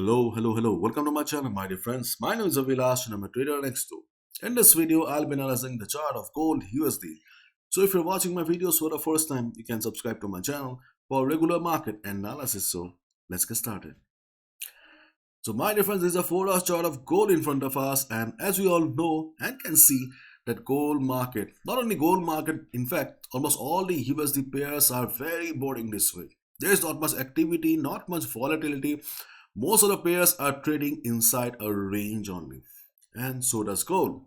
Hello. Welcome to my channel, my dear friends. My name is Avilash and I'm a trader at XAUUSD. In this video, I'll be analyzing the chart of gold USD. So if you're watching my videos for the first time, you can subscribe to my channel for regular market analysis. So let's get started. So my dear friends, this is a 4-hour chart of gold in front of us, and as we all know and can see that gold market, not only gold market, in fact, almost all the USD pairs are very boring this week. There is not much activity, not much volatility. Most of the pairs are trading inside a range only, and so does gold.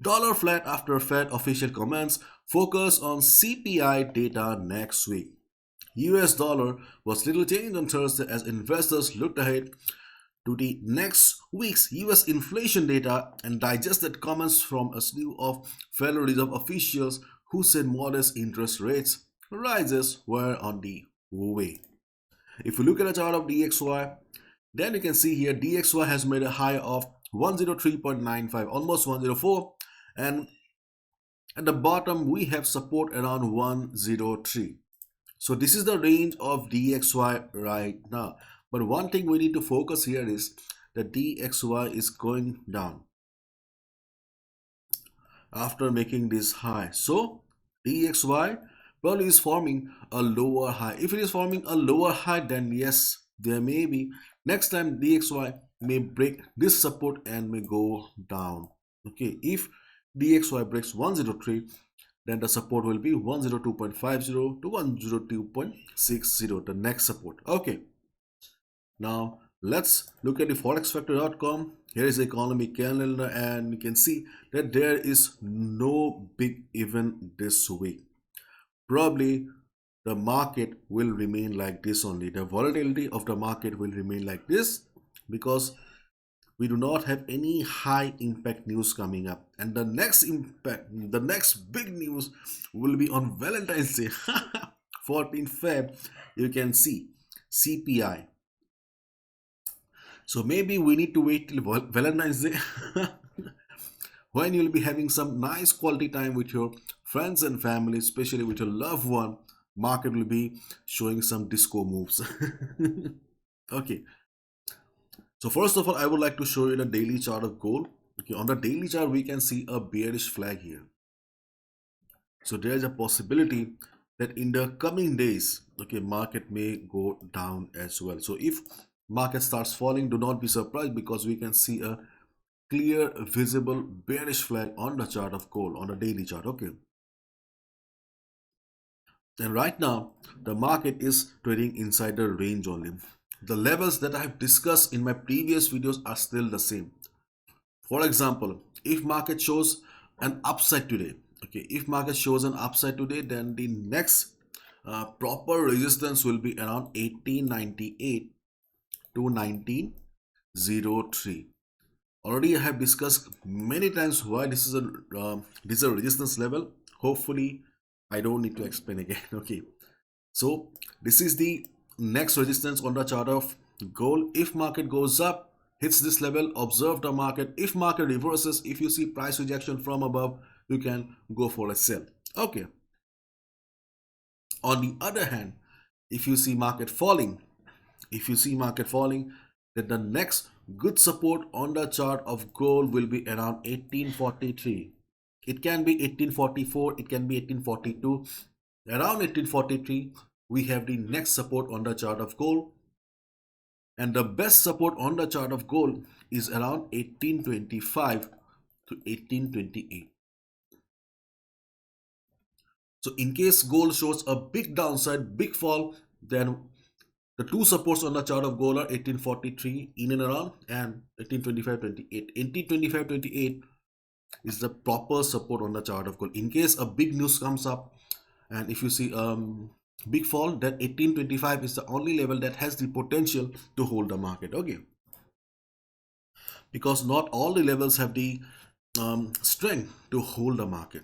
Dollar flat after Fed official comments focus on CPI data next week. US dollar was little changed on Thursday as investors looked ahead to the next week's US inflation data and digested comments from a slew of Federal Reserve officials who said modest interest rates rises were on the way. If you look at the chart of DXY, then you can see here DXY has made a high of 103.95, almost 104, and at the bottom we have support around 103. So this is the range of DXY right now. But one thing we need to focus here is that DXY is going down after making this high. So DXY probably is forming a lower high. If it is forming a lower high, then yes, there may be next time DXY may break this support and may go down. Okay, if DXY breaks 103, then the support will be 102.50 to 102.60, the next support. Okay, now let's look at the forexfactor.com. Here is the economic calendar, and you can see that there is no big event this week. Probably the market will remain like this only. The volatility of the market will remain like this because we do not have any high impact news coming up, and the next big news will be on Valentine's Day. 14 Feb, you can see CPI. So maybe we need to wait till Valentine's Day when you'll be having some nice quality time with your friends and family, especially with your loved one. Market will be showing some disco moves. Okay, so first of all, I would like to show you the daily chart of gold. Okay, on the daily chart we can see a bearish flag here. So there is a possibility that in the coming days, okay, market may go down as well. So if market starts falling, do not be surprised, because we can see a clear visible bearish flag on the chart of gold on the daily chart. Okay, and right now the market is trading inside the range only. The levels that I have discussed in my previous videos are still the same. For example, if market shows an upside today, okay, if market shows an upside today, then the next proper resistance will be around 1898 to 1903. Already I have discussed many times why this is a resistance level. Hopefully I don't need to explain again. Okay, so this is the next resistance on the chart of gold. If market goes up, hits this level, observe the market. If market reverses, if you see price rejection from above, you can go for a sell. Okay, on the other hand, if you see market falling, then the next good support on the chart of gold will be around 1843. It can be 1844, it can be 1842. Around 1843 we have the next support on the chart of gold, and the best support on the chart of gold is around 1825 to 1828. So in case gold shows a big downside, big fall, then the two supports on the chart of gold are 1843 in and around and 1825-28. 1825-28 is the proper support on the chart of gold. In case a big news comes up and if you see big fall, then 1825 is the only level that has the potential to hold the market. Okay, because not all the levels have the strength to hold the market.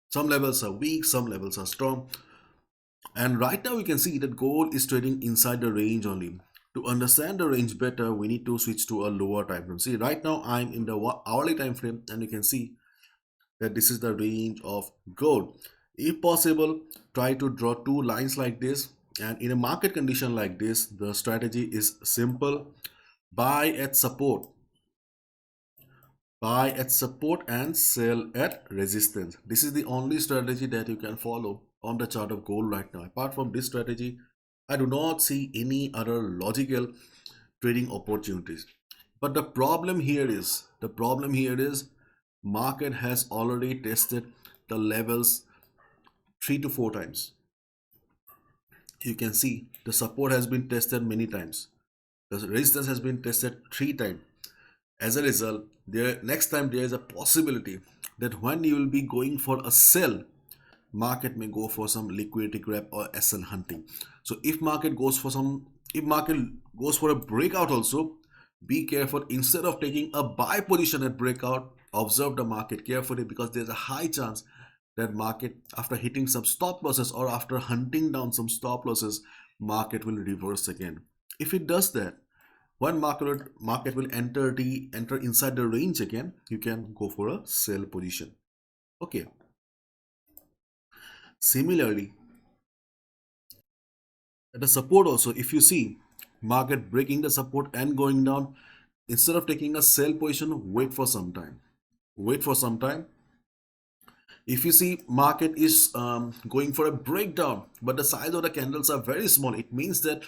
Some levels are weak, some levels are strong. And right now we can see that gold is trading inside the range only. To understand the range better, we need to switch to a lower time frame. See, right now I'm in the hourly time frame, and you can see that this is the range of gold. If possible, try to draw two lines like this And in a market condition like this, the strategy is simple: buy at support, and sell at resistance. This is the only strategy that you can follow on the chart of gold right now. Apart from this strategy, I do not see any other logical trading opportunities. But the problem here is market has already tested the levels 3 to 4 times. You can see the support has been tested many times. The resistance has been tested 3 times. As a result, next time there is a possibility that when you will be going for a sell, market may go for some liquidity grab or SL hunting. So if market goes for a breakout also, be careful. Instead of taking a buy position at breakout, observe the market carefully, because there's a high chance that market, after hitting some stop losses or after hunting down some stop losses, market will reverse again. If it does that, when market will enter inside the range again, you can go for a sell position. Okay. Similarly, at the support also, if you see market breaking the support and going down, instead of taking a sell position, wait for some time. Wait for some time. If you see market is going for a breakdown, but the size of the candles are very small, it means that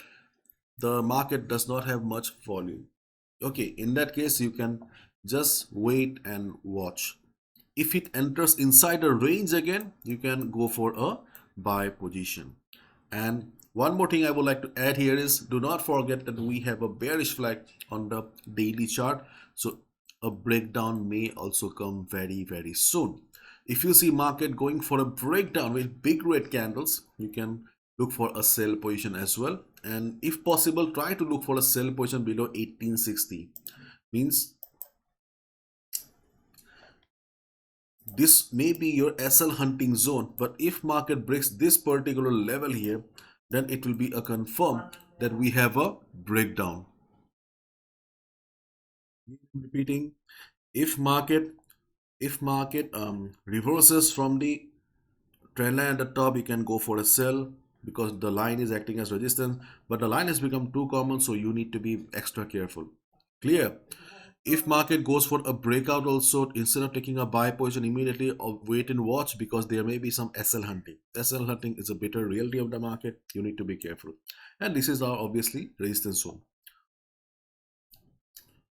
the market does not have much volume. Okay, in that case, you can just wait and watch. If it enters inside the range again, you can go for a buy position. And one more thing I would like to add here is, do not forget that we have a bearish flag on the daily chart. So a breakdown may also come very, very soon. If you see market going for a breakdown with big red candles, you can look for a sell position as well. And if possible, try to look for a sell position below 1860. Means this may be your SL hunting zone, but if market breaks this particular level here, then it will be a confirm that we have a breakdown. Repeating, if market reverses from the trend line at the top, you can go for a sell, because the line is acting as resistance, but the line has become too common, so you need to be extra careful. Clear? If market goes for a breakout also, instead of taking a buy position immediately, or wait and watch, because there may be some SL hunting. SL hunting is a bitter reality of the market. You need to be careful. And this is our obviously resistance zone.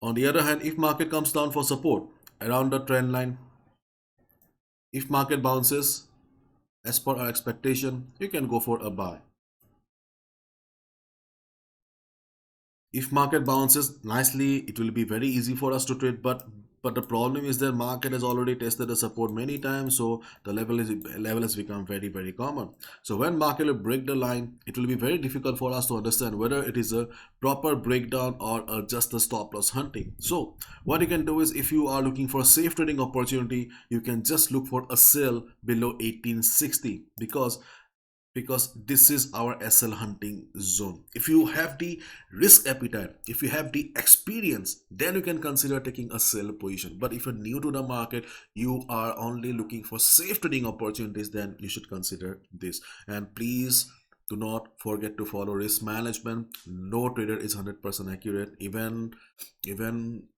On the other hand, if market comes down for support around the trend line, if market bounces as per our expectation, you can go for a buy. If market bounces nicely, it will be very easy for us to trade, but the problem is that market has already tested the support many times, so the level has become very, very common. So when market will break the line, it will be very difficult for us to understand whether it is a proper breakdown or just a stop loss hunting. So what you can do is, if you are looking for a safe trading opportunity, you can just look for a sell below 1860, because this is our SL hunting zone. If you have the risk appetite, if you have the experience, then you can consider taking a sell position. But if you're new to the market, you are only looking for safe trading opportunities, then you should consider this. And please do not forget to follow risk management. No trader is 100% accurate. Even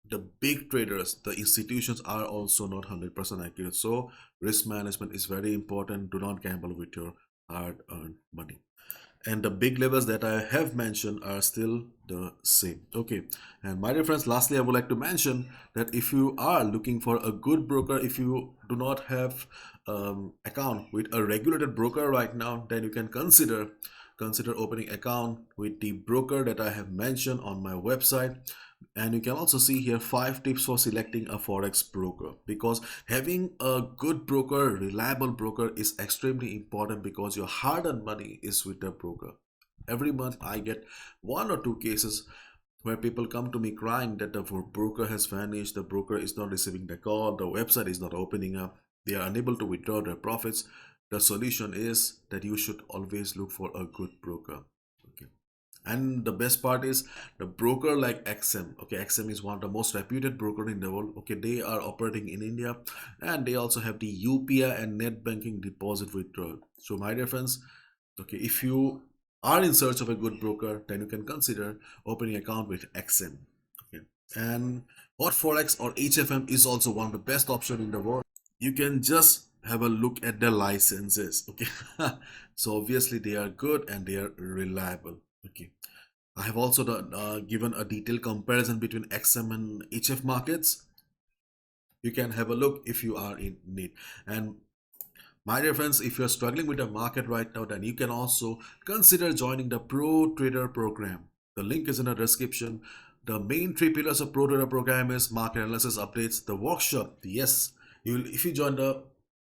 the big traders, the institutions, are also not 100% accurate. So risk management is very important. Do not gamble with your hard-earned money. And the big levels that I have mentioned are still the same. Okay, and my dear friends, lastly, I would like to mention that if you are looking for a good broker, if you do not have account with a regulated broker right now, then you can consider opening account with the broker that I have mentioned on my website. And you can also see here 5 tips for selecting a forex broker, because having a good broker, reliable broker, is extremely important, because your hard-earned money is with the broker. Every month I get 1 or 2 cases where people come to me crying that the broker has vanished, the broker is not receiving the call, the website is not opening up, they are unable to withdraw their profits. The solution is that you should always look for a good broker. Okay. And the best part is the broker like XM. Okay, XM is one of the most reputed broker in the world. Okay, they are operating in India, and they also have the UPI and net banking deposit withdrawal. So my dear friends, okay, if you are in search of a good broker, then you can consider opening account with XM. Okay. And what Forex or HFM is also one of the best option in the world. You can just have a look at the licenses. Okay. So obviously they are good and they are reliable. Okay. I have also given a detailed comparison between XM and HF markets. You can have a look if you are in need. And my dear friends, if you're struggling with the market right now, then you can also consider joining the Pro Trader program. The link is in the description. The main three pillars of Pro Trader program is market analysis updates, the workshop. Yes, if you join the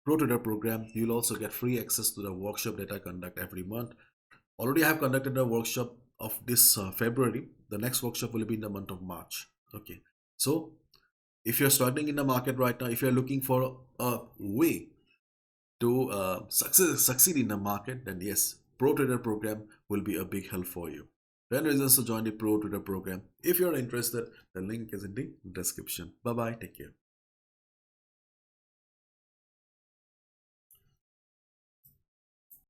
Pro Trader program, you'll also get free access to the workshop that I conduct every month. Already I have conducted a workshop of this February. The next workshop will be in the month of March. Okay. So if you're struggling in the market right now, if you're looking for a way to succeed in the market, then yes, Pro Trader program will be a big help for you. 10 reasons to join the Pro Trader program. If you're interested, the link is in the description. Bye bye. Take care.